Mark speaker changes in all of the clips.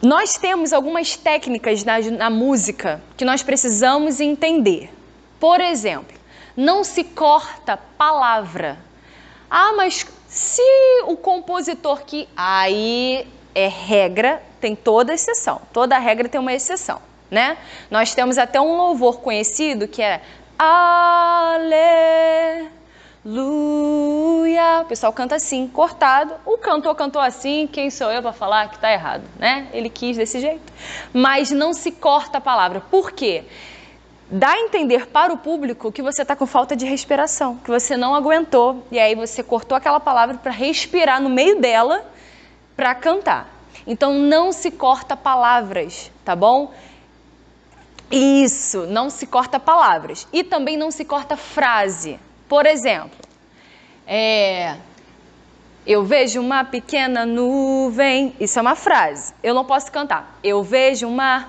Speaker 1: Nós temos algumas técnicas na música que nós precisamos entender. Por exemplo, não se corta palavra. Ah, mas se o compositor que... Aí é regra, tem toda exceção. Toda regra tem uma exceção, né? Nós temos até um louvor conhecido que é Aleluia. O pessoal canta assim, cortado. O cantor cantou assim, quem sou eu para falar que está errado, né? Ele quis desse jeito. Mas não se corta a palavra. Por quê? Dá a entender para o público que você está com falta de respiração, que você não aguentou, e aí você cortou aquela palavra para respirar no meio dela para cantar. Então não se corta palavras, tá bom? Isso, não se corta palavras. E também não se corta frase. Por exemplo, eu vejo uma pequena nuvem, isso é uma frase, eu não posso cantar. Eu vejo uma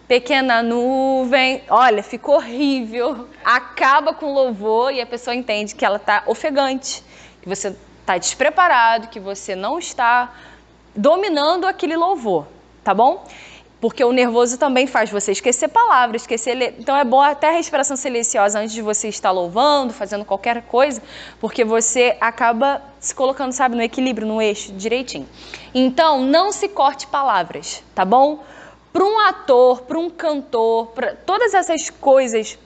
Speaker 1: pequena nuvem, olha, ficou horrível, acaba com o louvor e a pessoa entende que ela está ofegante, que você está despreparado, que você não está dominando aquele louvor, tá bom? Porque o nervoso também faz você esquecer palavras, esquecer... Então é bom até a respiração silenciosa antes de você estar louvando, fazendo qualquer coisa, porque você acaba se colocando, sabe, no equilíbrio, no eixo, direitinho. Então, não se corte palavras, tá bom? Para um ator, para um cantor, para todas essas coisas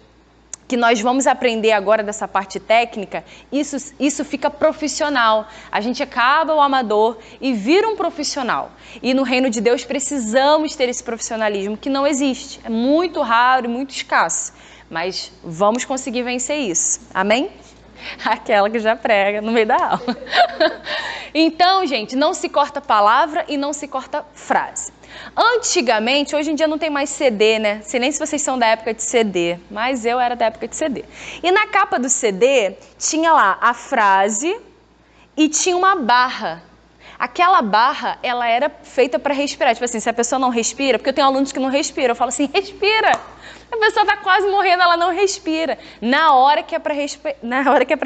Speaker 1: que nós vamos aprender agora dessa parte técnica, isso fica profissional. A gente acaba o amador e vira um profissional. E no reino de Deus precisamos ter esse profissionalismo que não existe. É muito raro e muito escasso. Mas vamos conseguir vencer isso. Amém? Aquela que já prega no meio da aula. Então, gente, não se corta palavra e não se corta frase. Antigamente, hoje em dia não tem mais CD, né? Sei nem se vocês são da época de CD, mas eu era da época de CD. E na capa do CD tinha lá a frase e tinha uma barra. Aquela barra, ela era feita para respirar. Tipo assim, se a pessoa não respira, porque eu tenho alunos que não respiram, eu falo assim, respira. A pessoa está quase morrendo, ela não respira. Na hora que é para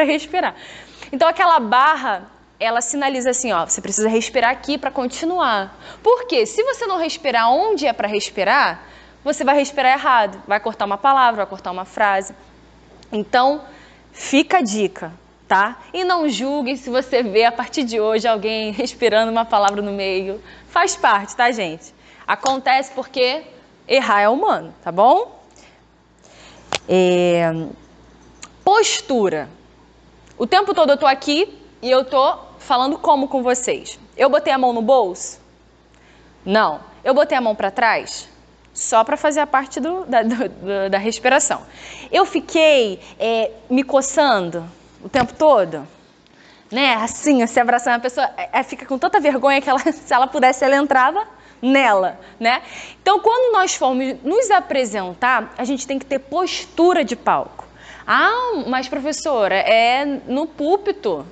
Speaker 1: respirar. Então aquela barra, ela sinaliza assim, ó, você precisa respirar aqui para continuar. Por quê? Se você não respirar onde é para respirar, você vai respirar errado. Vai cortar uma palavra, vai cortar uma frase. Então, fica a dica, tá? E não julguem se você vê a partir de hoje alguém respirando uma palavra no meio. Faz parte, tá, gente? Acontece porque errar é humano, tá bom? Postura. O tempo todo eu tô aqui e eu tô falando como com vocês? Eu botei a mão no bolso? Não. Eu botei a mão para trás? Só para fazer a parte da respiração. Eu fiquei me coçando o tempo todo? Né? Assim, se abraçando. A pessoa fica com tanta vergonha que se ela pudesse, ela entrava nela, né? Então, quando nós formos nos apresentar, a gente tem que ter postura de palco. Ah, mas professora, é no púlpito.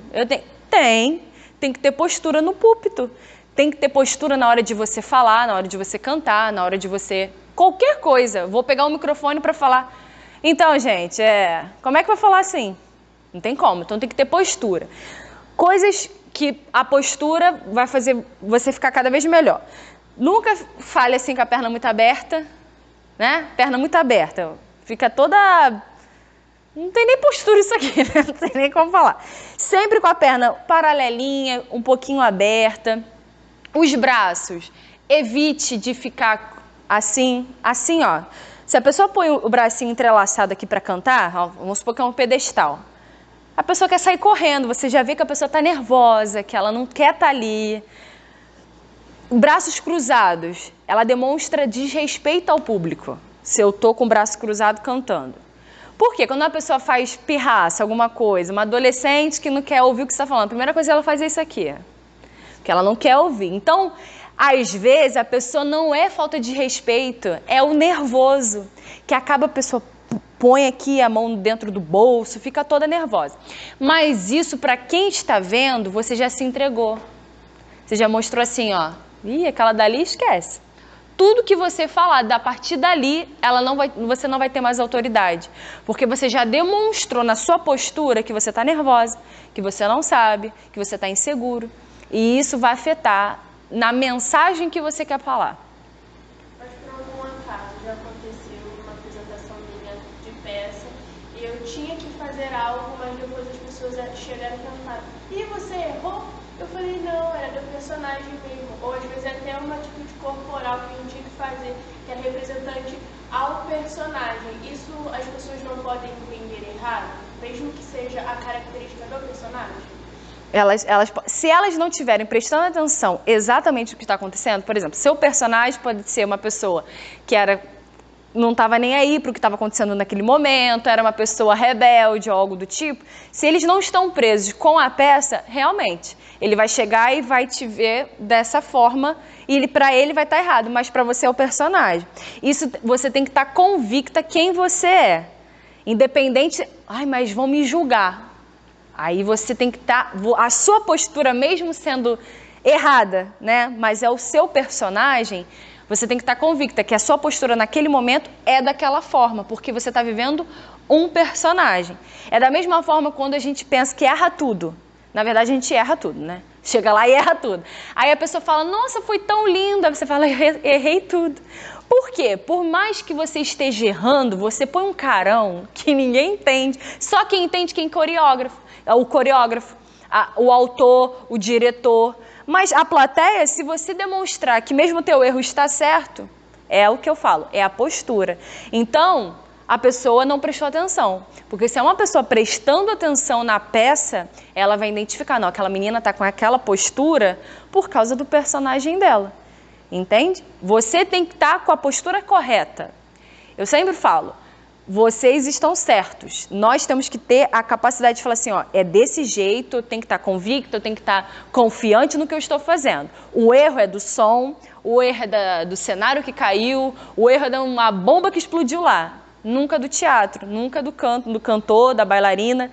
Speaker 1: Tem que ter postura no púlpito. Tem que ter postura na hora de você falar, na hora de você cantar, na hora de você... Qualquer coisa. Vou pegar o microfone para falar. Então, gente, como é que vai falar assim? Não tem como. Então, tem que ter postura. Coisas que a postura vai fazer você ficar cada vez melhor. Nunca fale assim com a perna muito aberta, né? Perna muito aberta. Fica toda... Não tem nem postura isso aqui, né? Não tem nem como falar. Sempre com a perna paralelinha, um pouquinho aberta. Os braços, evite de ficar assim, ó. Se a pessoa põe o bracinho entrelaçado aqui para cantar, ó, vamos supor que é um pedestal. A pessoa quer sair correndo, você já vê que a pessoa está nervosa, que ela não quer estar ali. Braços cruzados, ela demonstra desrespeito ao público, se eu tô com o braço cruzado cantando. Por quê? Quando uma pessoa faz pirraça, alguma coisa, uma adolescente que não quer ouvir o que você está falando, a primeira coisa que ela faz é isso aqui, porque ela não quer ouvir. Então, às vezes, a pessoa não é falta de respeito, é o nervoso, que acaba a pessoa põe aqui a mão dentro do bolso, fica toda nervosa. Mas isso, para quem está vendo, você já se entregou. Você já mostrou assim, ó, aquela dali esquece. Tudo que você falar, a partir dali, você não vai ter mais autoridade. Porque você já demonstrou na sua postura que você está nervosa, que você não sabe, que você está inseguro. E isso vai afetar na mensagem que você quer falar.
Speaker 2: fazer algo, mas depois as pessoas chegaram e perguntaram: e você errou? Eu falei: não, era do personagem mesmo. Ou às vezes até uma atitude corporal que a gente tinha que fazer, que é representante ao personagem. Isso as pessoas não podem entender errado, mesmo que seja a característica do personagem?
Speaker 1: Se elas não estiverem prestando atenção exatamente no que está acontecendo, por exemplo, seu personagem pode ser uma pessoa que não estava nem aí para o que estava acontecendo naquele momento, era uma pessoa rebelde ou algo do tipo. Se eles não estão presos com a peça, realmente, ele vai chegar e vai te ver dessa forma e para ele vai estar errado, mas para você é o personagem. Isso você tem que estar convicta quem você é, independente. Ai, mas vão me julgar. Aí você tem que estar, a sua postura mesmo sendo errada, né? Mas é o seu personagem. Você tem que estar convicta que a sua postura naquele momento é daquela forma, porque você está vivendo um personagem. É da mesma forma quando a gente pensa que erra tudo. Na verdade, a gente erra tudo, né? Chega lá e erra tudo. Aí a pessoa fala: nossa, foi tão lindo. Aí você fala: errei tudo. Por quê? Por mais que você esteja errando, você põe um carão que ninguém entende. Só quem entende quem é o coreógrafo, o autor, o diretor. Mas a plateia, se você demonstrar que mesmo o teu erro está certo, é o que eu falo, é a postura. Então, a pessoa não prestou atenção. Porque se é uma pessoa prestando atenção na peça, ela vai identificar: não, aquela menina está com aquela postura por causa do personagem dela. Entende? Você tem que estar com a postura correta. Eu sempre falo: vocês estão certos. Nós temos que ter a capacidade de falar assim: ó, é desse jeito, eu tenho que estar convicto, eu tenho que estar confiante no que eu estou fazendo. O erro é do som, o erro é do cenário que caiu, o erro é de uma bomba que explodiu lá. Nunca do teatro, nunca do canto, do cantor, da bailarina.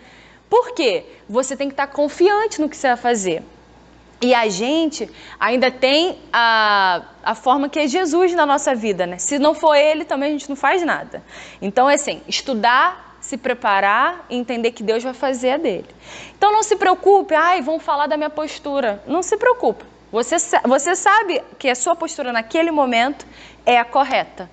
Speaker 1: Por quê? Você tem que estar confiante no que você vai fazer. E a gente ainda tem a forma que é Jesus na nossa vida, né? Se não for ele, também a gente não faz nada. Então, é assim, estudar, se preparar e entender que Deus vai fazer a dele. Então, não se preocupe: ai, vão falar da minha postura. Não se preocupe. Você sabe que a sua postura naquele momento é a correta.